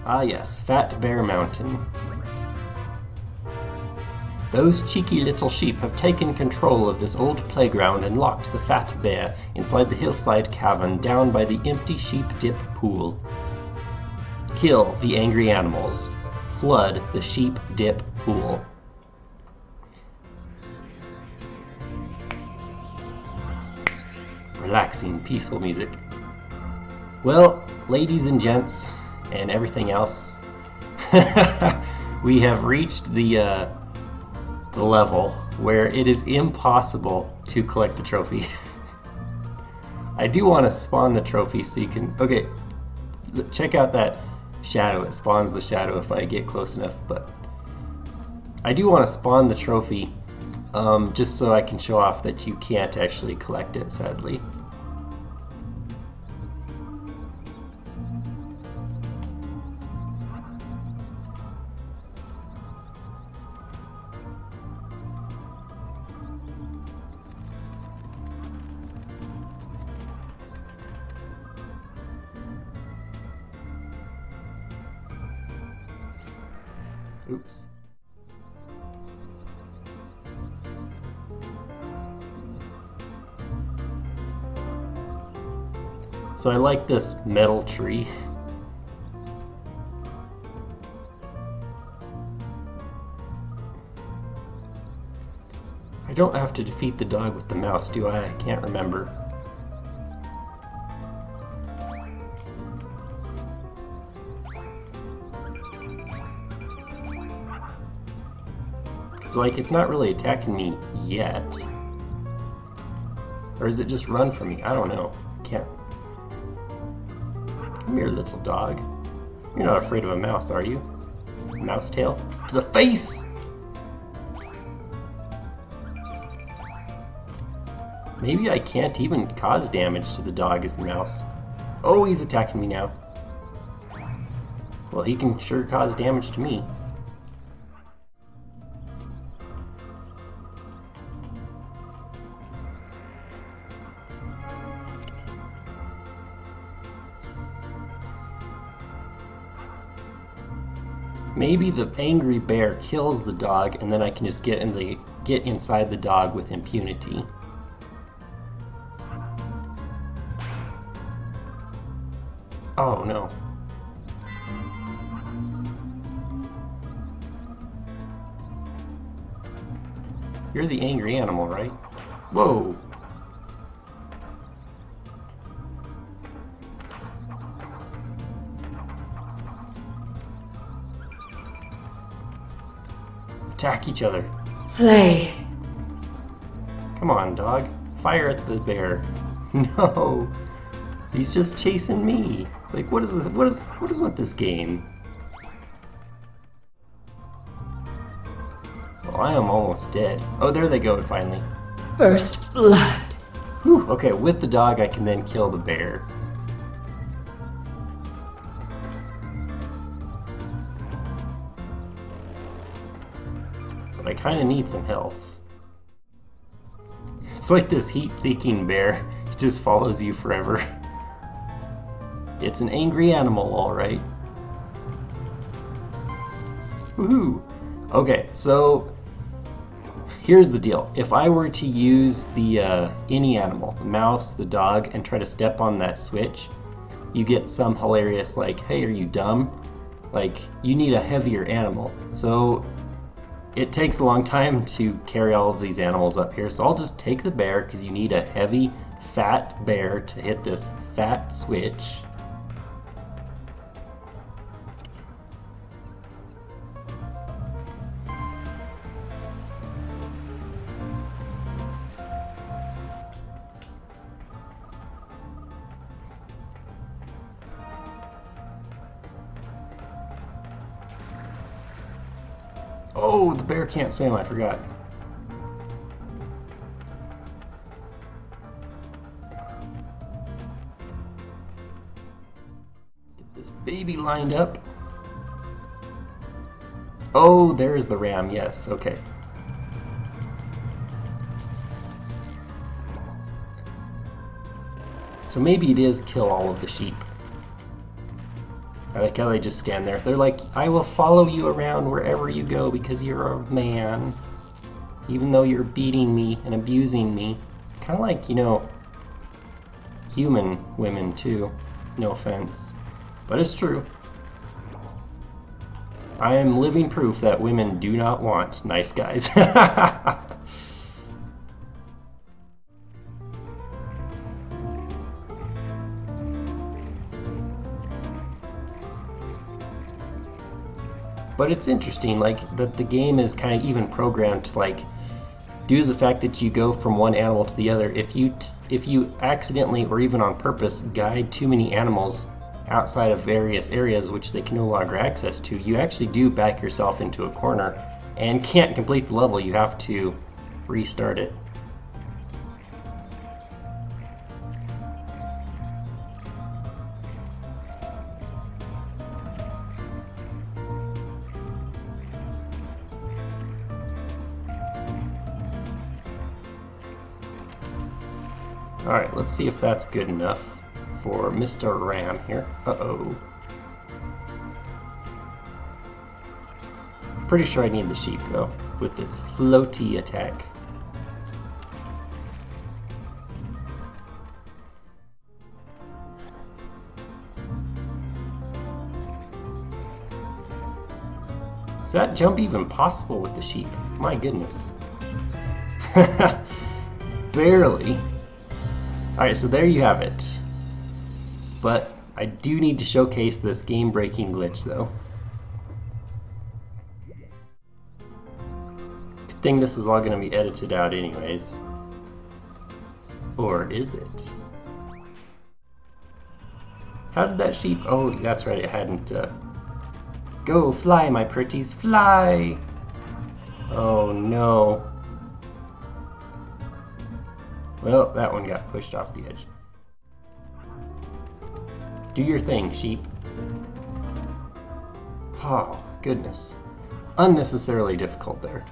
Ah yes, Fat Bear Mountain. Those cheeky little sheep have taken control of this old playground and locked the fat bear inside the hillside cavern down by the empty sheep dip pool. Kill the angry animals. Flood the sheep dip pool. Relaxing, peaceful music. Well, ladies and gents, and everything else, we have reached the level where it is impossible to collect the trophy. I do want to spawn the trophy so you can... Okay, check out that shadow. It spawns the shadow if I get close enough, but I do want to spawn the trophy just so I can show off that you can't actually collect it, sadly. Oops. So I like this metal tree. I don't have to defeat the dog with the mouse, do I? I can't remember. It's like, it's not really attacking me yet. Or is it just run from me? I don't know. Can't. Come here, little dog. You're not afraid of a mouse, are you? Mouse tail? To the face! Maybe I can't even cause damage to the dog as the mouse. Oh, he's attacking me now. Well, he can sure cause damage to me. Maybe the angry bear kills the dog, and then I can just get inside the dog with impunity. Oh no. You're the angry animal, right? Whoa! Attack each other. Play. Come on, dog. Fire at the bear. No. He's just chasing me. Like, what is with this game? Well, I am almost dead. Oh, there they go, finally. First blood. Whew. Okay, with the dog I can then kill the bear. But I kind of need some health. It's like this heat-seeking bear. It just follows you forever. It's an angry animal, alright. Woohoo! Okay, so here's the deal. If I were to use the any animal, the mouse, the dog, and try to step on that switch, you get some hilarious like, hey, are you dumb? Like, you need a heavier animal. So it takes a long time to carry all of these animals up here, so I'll just take the bear because you need a heavy, fat bear to hit this fat switch. Oh, the bear can't swim, I forgot. Get this baby lined up. Oh, there's the ram, yes, okay. So maybe it is kill all of the sheep. I I like how they just stand there. They're like, I will follow you around wherever you go because you're a man. Even though you're beating me and abusing me. Kind of like, you know, human women too. No offense. But it's true. I am living proof that women do not want nice guys. But it's interesting, like, that the game is kind of even programmed to, like, due to the fact that you go from one animal to the other, if you accidentally or even on purpose guide too many animals outside of various areas which they can no longer access to, you actually do back yourself into a corner and can't complete the level. You have to restart it. Alright, let's see if that's good enough for Mr. Ram here. Uh-oh. Pretty sure I need the sheep, though, with its floaty attack. Is that jump even possible with the sheep? My goodness. Barely. Alright, so there you have it. But I do need to showcase this game-breaking glitch, though. Good thing this is all going to be edited out anyways. Or is it? How did that sheep... Oh, that's right, it hadn't... Go, fly, my pretties, fly! Oh, no. Well, that one got pushed off the edge. Do your thing, sheep. Oh, goodness. Unnecessarily difficult there.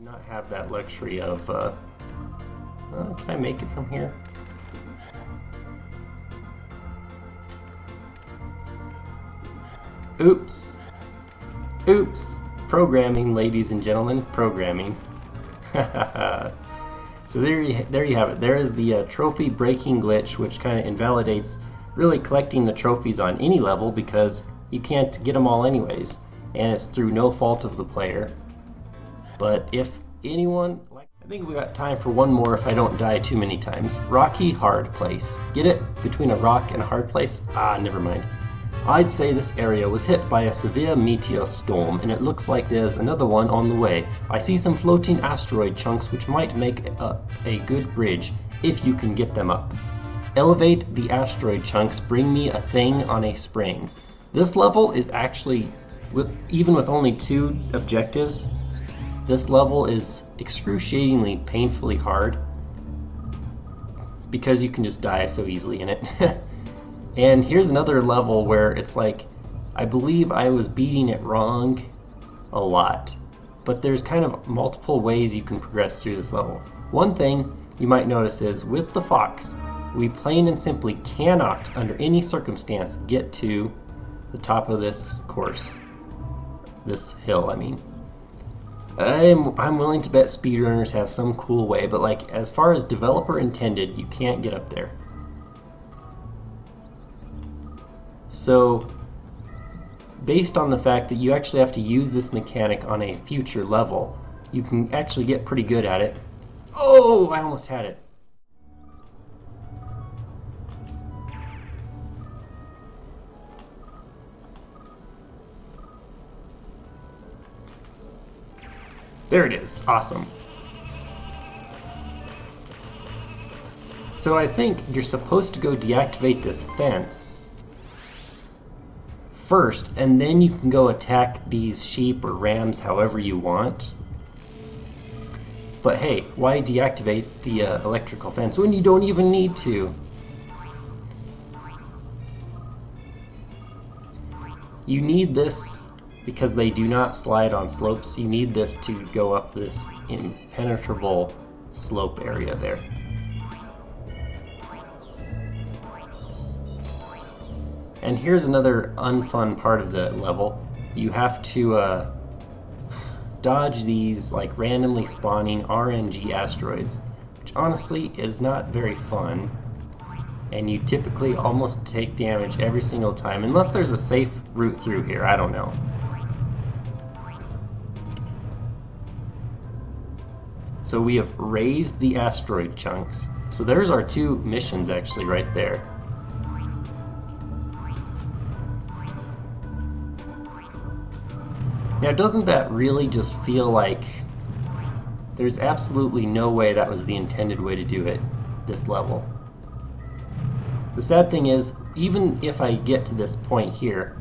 Not have that luxury of can I make it from here? Oops. Programming, ladies and gentlemen, programming. So there you have it. There is the trophy breaking glitch, which kind of invalidates really collecting the trophies on any level because you can't get them all anyways, and it's through no fault of the player. But if anyone, I think we got time for one more if I don't die too many times. Rocky hard place. Get it? Between a rock and a hard place? Ah, never mind. I'd say this area was hit by a severe meteor storm, and it looks like there's another one on the way. I see some floating asteroid chunks which might make a good bridge if you can get them up. Elevate the asteroid chunks, bring me a thing on a spring. This level is actually, even with only 2 objectives, this level is excruciatingly painfully hard because you can just die so easily in it. And here's another level where it's like, I believe I was beating it wrong a lot, but there's kind of multiple ways you can progress through this level. One thing you might notice is with the fox, we plain and simply cannot, under any circumstance, get to the top of this course. This hill, I mean. I'm willing to bet speedrunners have some cool way, but like as far as developer intended, you can't get up there. So, based on the fact that you actually have to use this mechanic on a future level, you can actually get pretty good at it. Oh, I almost had it. There it is. Awesome. So I think you're supposed to go deactivate this fence first, and then you can go attack these sheep or rams however you want. But hey, why deactivate the electrical fence when you don't even need to? You need this because they do not slide on slopes. You need this to go up this impenetrable slope area there. And here's another unfun part of the level. You have to dodge these like randomly spawning RNG asteroids, which honestly is not very fun. And you typically almost take damage every single time, unless there's a safe route through here, I don't know. So we have raised the asteroid chunks. So there's our two missions actually right there. Now doesn't that really just feel like there's absolutely no way that was the intended way to do it, this level? The sad thing is, even if I get to this point here,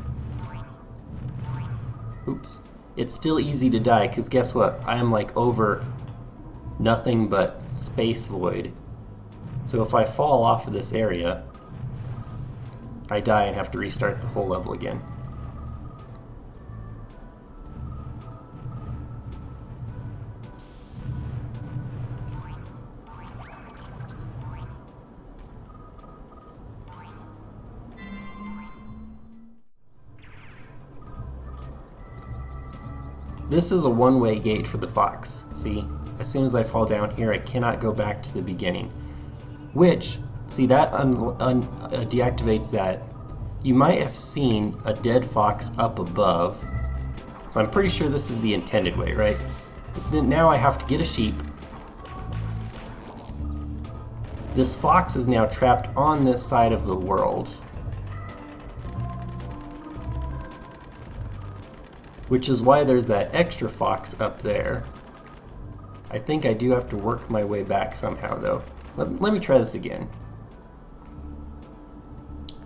oops, it's still easy to die, because guess what? I am like over nothing but space void. So if I fall off of this area, I die and have to restart the whole level again. This is a one-way gate for the fox. See, as soon as I fall down here, I cannot go back to the beginning. Which, see, that deactivates that. You might have seen a dead fox up above. So I'm pretty sure this is the intended way, right? But then now I have to get a sheep. This fox is now trapped on this side of the world, which is why there's that extra fox up there. I think I do have to work my way back somehow, though. Let me try this again.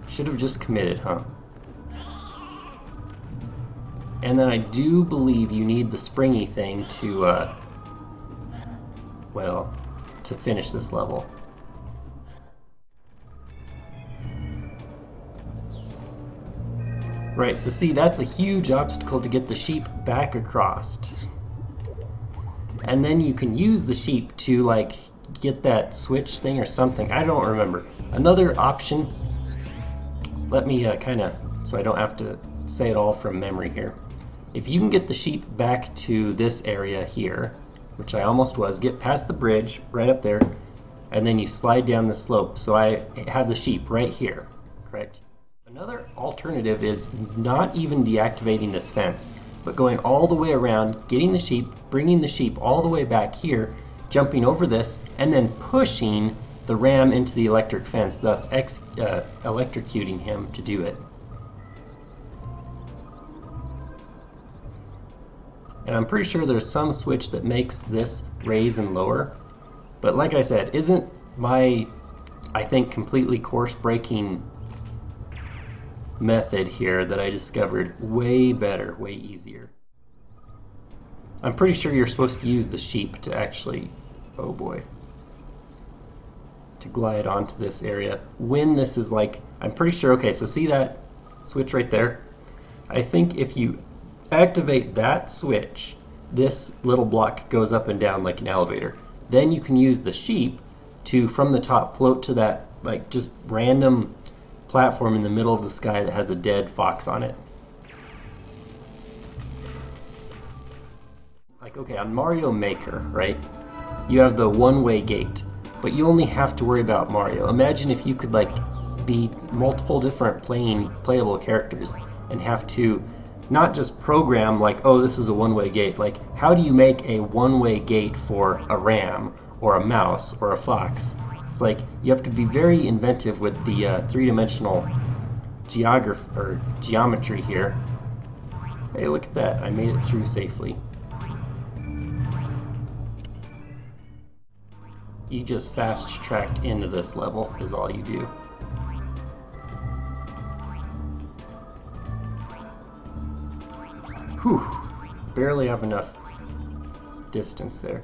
Should have just committed, huh? And then I do believe you need the springy thing to, well, to finish this level. Right, so see, that's a huge obstacle to get the sheep back across. And then you can use the sheep to, like, get that switch thing or something. I don't remember. Another option, let me kind of, so I don't have to say it all from memory here. If you can get the sheep back to this area here, which I almost was, get past the bridge, right up there, and then you slide down the slope. So I have the sheep right here, correct? Another alternative is not even deactivating this fence, but going all the way around, getting the sheep, bringing the sheep all the way back here, jumping over this, and then pushing the ram into the electric fence, thus electrocuting him to do it. And I'm pretty sure there's some switch that makes this raise and lower, but like I said, isn't my, I think, completely course-breaking method here that I discovered way better, way easier. I'm pretty sure you're supposed to use the sheep to actually, oh boy, to glide onto this area. When this is like, I'm pretty sure, okay, so see that switch right there? I think if you activate that switch, this little block goes up and down like an elevator. Then you can use the sheep to, from the top, float to that, like, just random platform in the middle of the sky that has a dead fox on it. Like, okay, on Mario Maker, right, you have the one-way gate, but you only have to worry about Mario. Imagine if you could, like, be multiple different playable characters and have to not just program, like, oh, this is a one-way gate. Like, how do you make a one-way gate for a ram or a mouse or a fox? It's like you have to be very inventive with the three-dimensional geometry here. Hey, look at that. I made it through safely. You just fast-tracked into this level is all you do. Whew. Barely have enough distance there.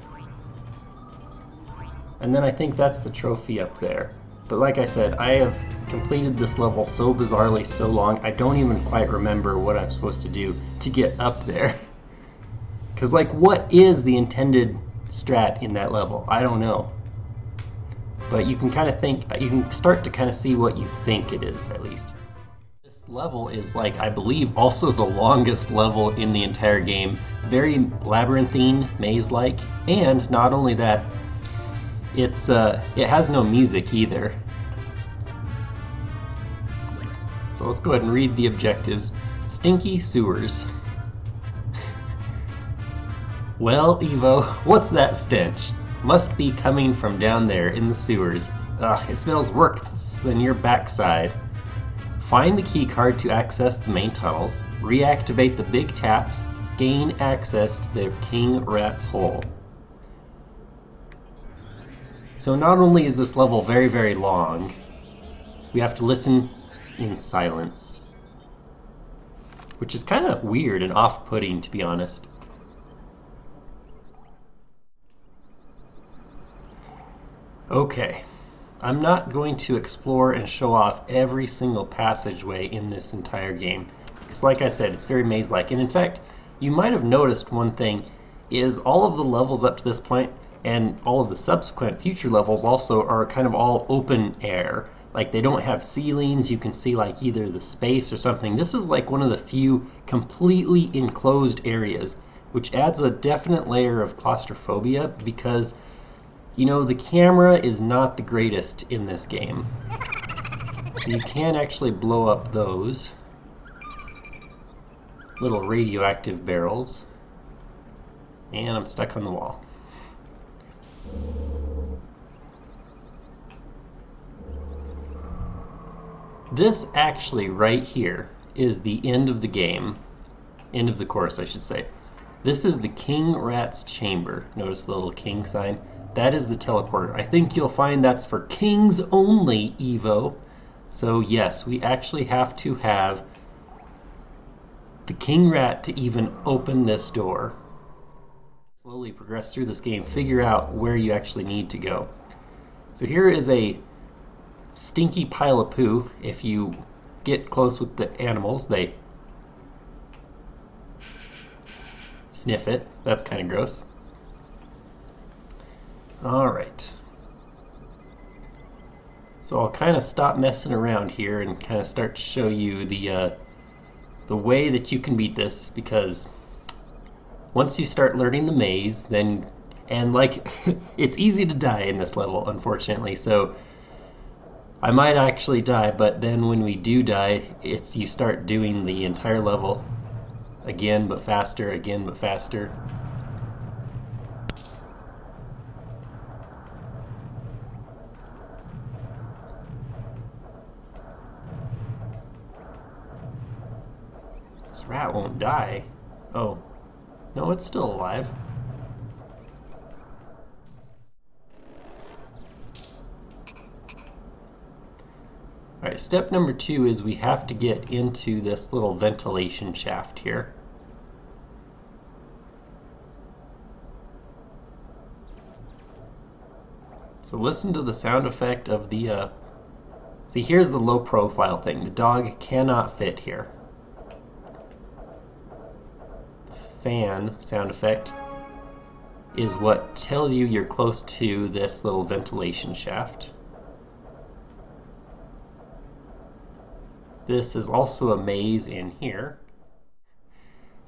And then I think that's the trophy up there. But like I said, I have completed this level so bizarrely so long, I don't even quite remember what I'm supposed to do to get up there. Because, like, what is the intended strat in that level? I don't know. But you can kind of think, you can start to kind of see what you think it is, at least. This level is, like, I believe also the longest level in the entire game. Very labyrinthine, maze-like, and not only that, it has no music either. So let's go ahead and read the objectives. Stinky Sewers. Well, Evo, what's that stench? Must be coming from down there in the sewers. Ugh, it smells worse than your backside. Find the key card to access the main tunnels. Reactivate the big taps. Gain access to the King Rat's hole. So not only is this level very, very long, we have to listen in silence. Which is kind of weird and off-putting, to be honest. Okay, I'm not going to explore and show off every single passageway in this entire game. Because like I said, it's very maze-like. And in fact, you might have noticed one thing, is all of the levels up to this point and all of the subsequent future levels also are kind of all open air. Like they don't have ceilings, you can see like either the space or something. This is like one of the few completely enclosed areas, which adds a definite layer of claustrophobia because, you know, the camera is not the greatest in this game. So you can actually blow up those little radioactive barrels. And I'm stuck on the wall. This actually right here is the end of the game. End of the course, I should say. This is the King Rat's chamber. Notice the little king sign. That is the teleporter. I think you'll find that's for kings only, Evo. So yes, we actually have to have the King Rat to even open this door. Slowly progress through this game, figure out where you actually need to go. So here is a stinky pile of poo. If you get close with the animals, they sniff it. That's kind of gross. Alright. So I'll kind of stop messing around here and kind of start to show you the way that you can beat this, because once you start learning the maze, then, and like, it's easy to die in this level, unfortunately, so I might actually die, but then when we do die, it's you start doing the entire level again, but faster, again, but faster. This rat won't die. Oh. No, it's still alive. Alright, step number 2 is we have to get into this little ventilation shaft here. So listen to the sound effect of the, see, here's the low profile thing. The dog cannot fit here. Fan sound effect is what tells you you're close to this little ventilation shaft. This is also a maze in here.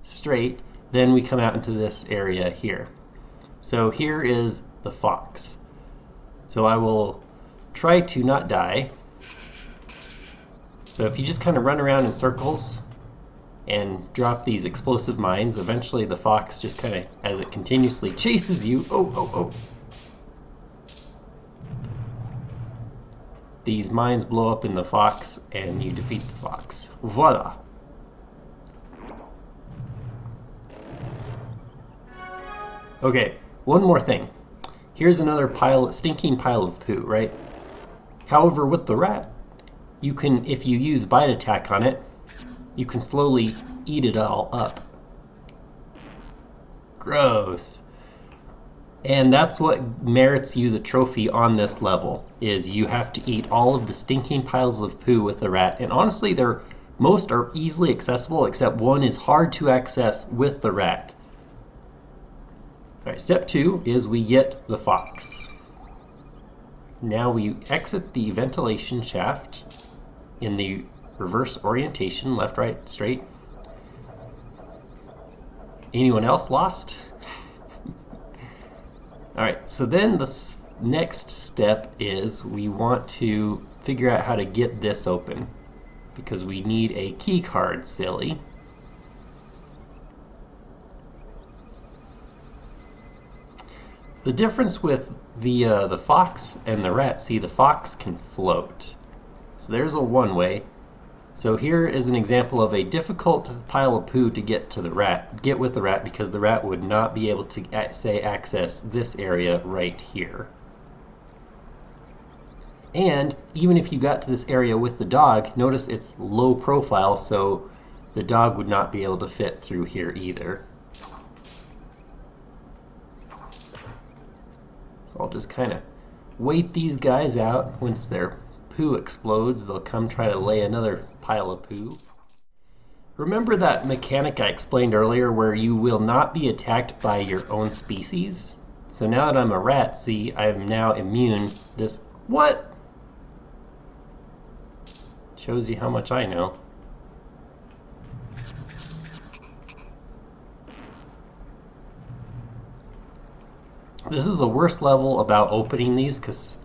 Straight, then we come out into this area here. So here is the fox. So I will try to not die. So if you just kind of run around in circles and drop these explosive mines, eventually the fox just kind of, as it continuously chases you, these mines blow up in the fox and you defeat the fox. Voila! Okay, one more thing. Here's another stinking pile of poo, right? However, with the rat, you can, if you use bite attack on it, you can slowly eat it all up. Gross. And that's what merits you the trophy on this level, is you have to eat all of the stinking piles of poo with the rat. And honestly, most are easily accessible, except one is hard to access with the rat. Alright, step 2 is we get the fox. Now we exit the ventilation shaft in the reverse orientation, left, right, straight. Anyone else lost? Alright, so then the next step is we want to figure out how to get this open, because we need a key card, silly. The difference with the fox and the rat, see, the fox can float. So there's a one way. So here is an example of a difficult pile of poo to get with the rat, because the rat would not be able to, say, access this area right here. And even if you got to this area with the dog, notice it's low profile, so the dog would not be able to fit through here either. So I'll just kind of wait these guys out. Once their poo explodes, they'll come try to lay another pile of poo. Remember that mechanic I explained earlier where you will not be attacked by your own species? So now that I'm a rat, see, I'm now immune. What? Shows you how much I know. This is the worst level about opening these, because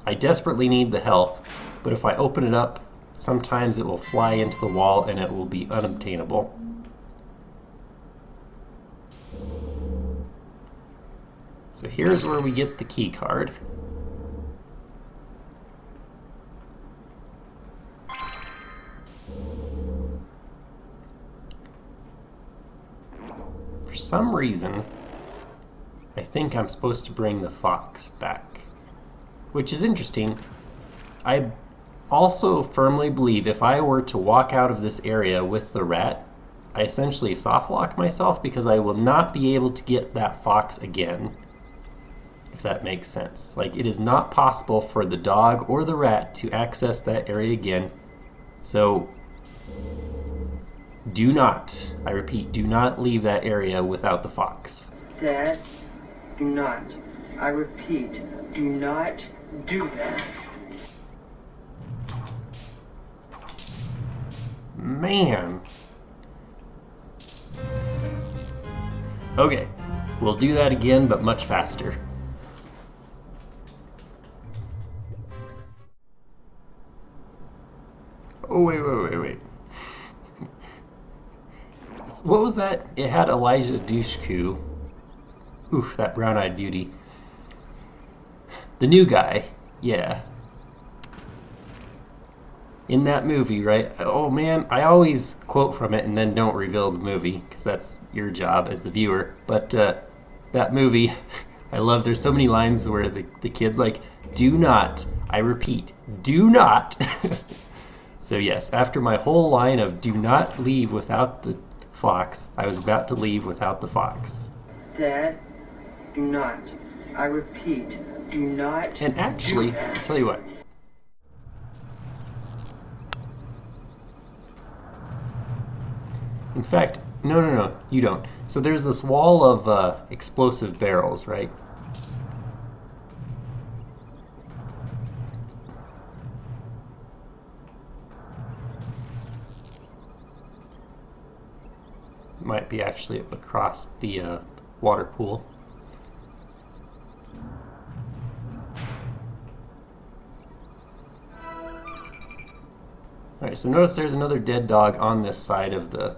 I desperately need the health, but if I open it up, sometimes it will fly into the wall and it will be unobtainable. So here's where we get the key card. For some reason, I think I'm supposed to bring the fox back, which is interesting. I also firmly believe if I were to walk out of this area with the rat, I essentially soft lock myself, because I will not be able to get that fox again, if that makes sense. Like, it is not possible for the dog or the rat to access that area again. So do not, I repeat, do not leave that area without the fox. Dad, do not. I repeat, do not do that. Man. Okay, we'll do that again, but much faster. Oh, wait. What was that? It had Elijah Dushku. Oof, that brown-eyed beauty. The new guy, yeah. In that movie, right? Oh man, I always quote from it and then don't reveal the movie, because that's your job as the viewer. But that movie, I love, there's so many lines where the kid's like, do not, I repeat, do not. So yes, after my whole line of do not leave without the fox, I was about to leave without the fox. Dad, do not. I repeat, do not. And actually, I'll tell you what. In fact, no, you don't. So there's this wall of explosive barrels, right? Might be actually across the water pool. Alright, so notice there's another dead dog on this side of the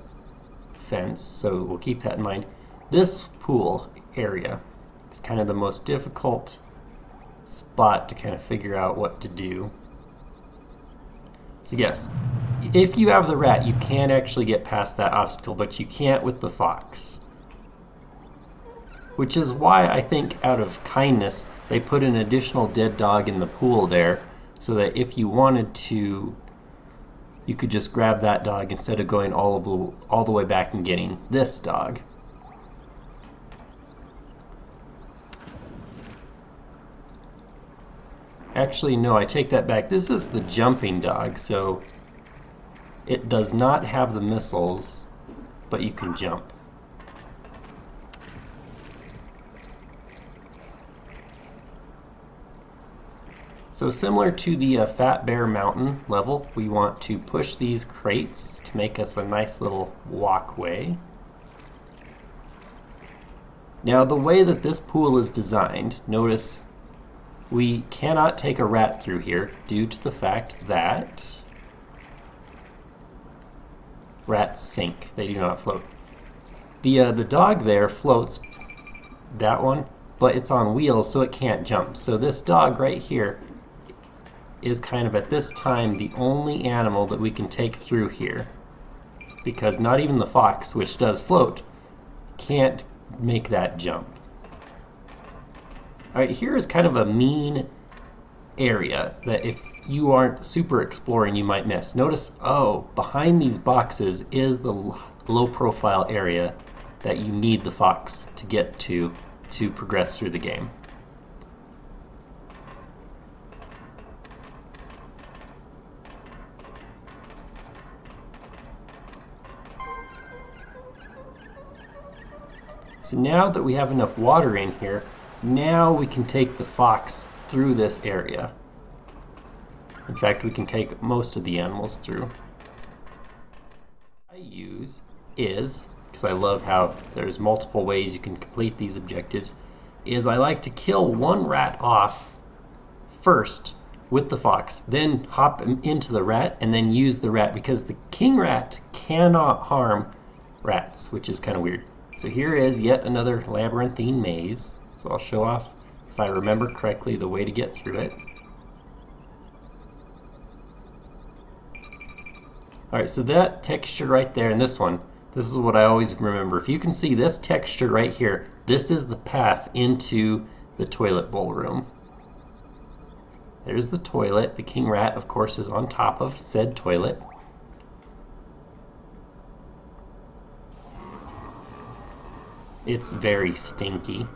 fence, so we'll keep that in mind. This pool area is kind of the most difficult spot to kind of figure out what to do. So yes, if you have the rat, you can actually get past that obstacle, but you can't with the fox. Which is why I think, out of kindness, they put an additional dead dog in the pool there, so that if you wanted to, you could just grab that dog instead of going all the way back and getting this dog. Actually, no, I take that back. This is the jumping dog, so it does not have the missiles, but you can jump. So similar to the Fat Bear Mountain level, we want to push these crates to make us a nice little walkway. Now the way that this pool is designed, notice we cannot take a rat through here due to the fact that rats sink. They do not float. The dog there floats, that one, but it's on wheels so it can't jump. So this dog right here is kind of at this time the only animal that we can take through here, because not even the fox, which does float, can't make that jump. Alright, here is kind of a mean area that if you aren't super exploring you might miss. Notice, oh, behind these boxes is the low profile area that you need the fox to get to progress through the game. So now that we have enough water in here, now we can take the fox through this area. In fact, we can take most of the animals through. What I use is, because I love how there's multiple ways you can complete these objectives, is I like to kill one rat off first with the fox, then hop into the rat, and then use the rat, because the king rat cannot harm rats, which is kind of weird. So here is yet another labyrinthine maze. So I'll show off, if I remember correctly, the way to get through it. Alright, so that texture right there and this one, this is what I always remember. If you can see this texture right here, this is the path into the toilet bowl room. There's the toilet. The king rat, of course, is on top of said toilet. It's very stinky.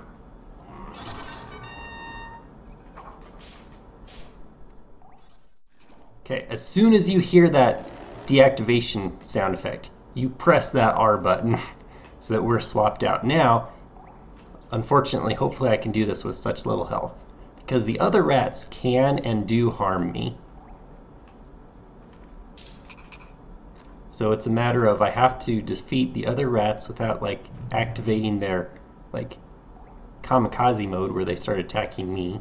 Okay, as soon as you hear that deactivation sound effect, you press that R button so that we're swapped out. Now, unfortunately, hopefully I can do this with such little health, because the other rats can and do harm me. So it's a matter of I have to defeat the other rats without like activating their like kamikaze mode where they start attacking me.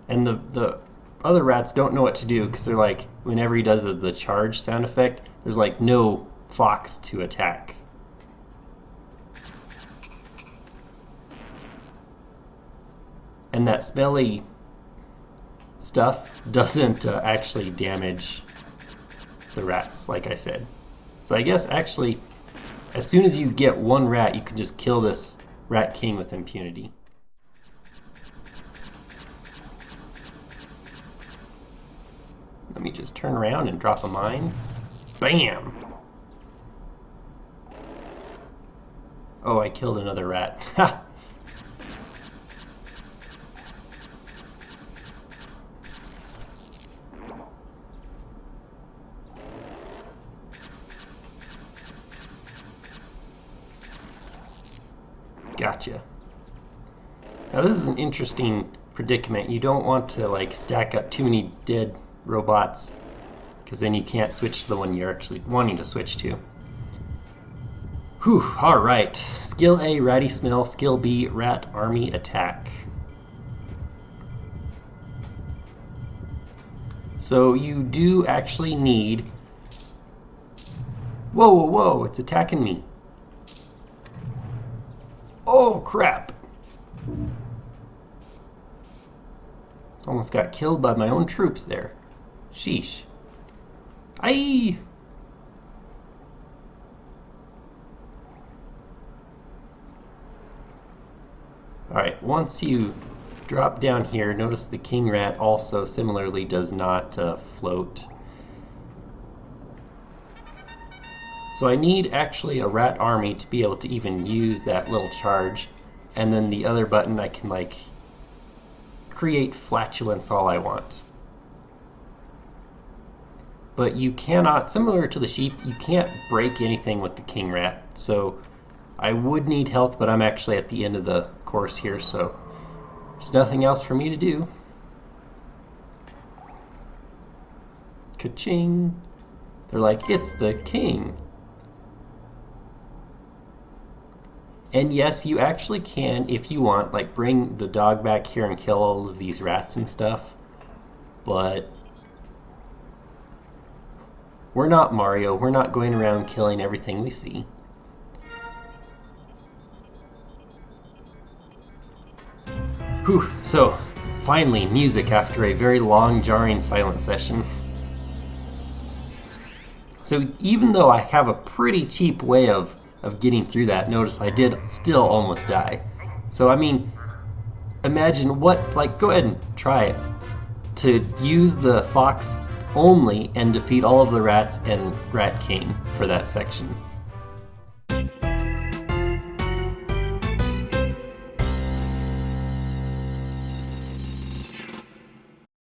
And the other rats don't know what to do, because they're like, whenever he does the charge sound effect, there's like no fox to attack. And that smelly stuff doesn't actually damage the rats, like I said. So I guess actually, as soon as you get one rat, you can just kill this rat king with impunity. Let me just turn around and drop a mine. Bam! Oh, I killed another rat. Ha! Gotcha. Now this is an interesting predicament. You don't want to like stack up too many dead robots, because then you can't switch to the one you're actually wanting to switch to. Whew, alright. Skill A, ratty smell. Skill B, rat army attack. So you do actually need... Whoa, whoa, whoa, it's attacking me. Oh, crap. Almost got killed by my own troops there. Sheesh. Aye! Alright, once you drop down here, notice the king rat also similarly does not float. So I need actually a rat army to be able to even use that little charge. And then the other button I can like create flatulence all I want. But you cannot, similar to the sheep, you can't break anything with the king rat. So I would need health, but I'm actually at the end of the course here, so there's nothing else for me to do. Ka-ching! They're like, it's the king. And yes, you actually can, if you want, like bring the dog back here and kill all of these rats and stuff. But we're not Mario. We're not going around killing everything we see. Whew, so finally music after a very long, jarring, silent session. So even though I have a pretty cheap way of getting through that, notice I did still almost die. So I mean, imagine what, like, go ahead and try it. To use the fox only and defeat all of the rats and Rat King for that section.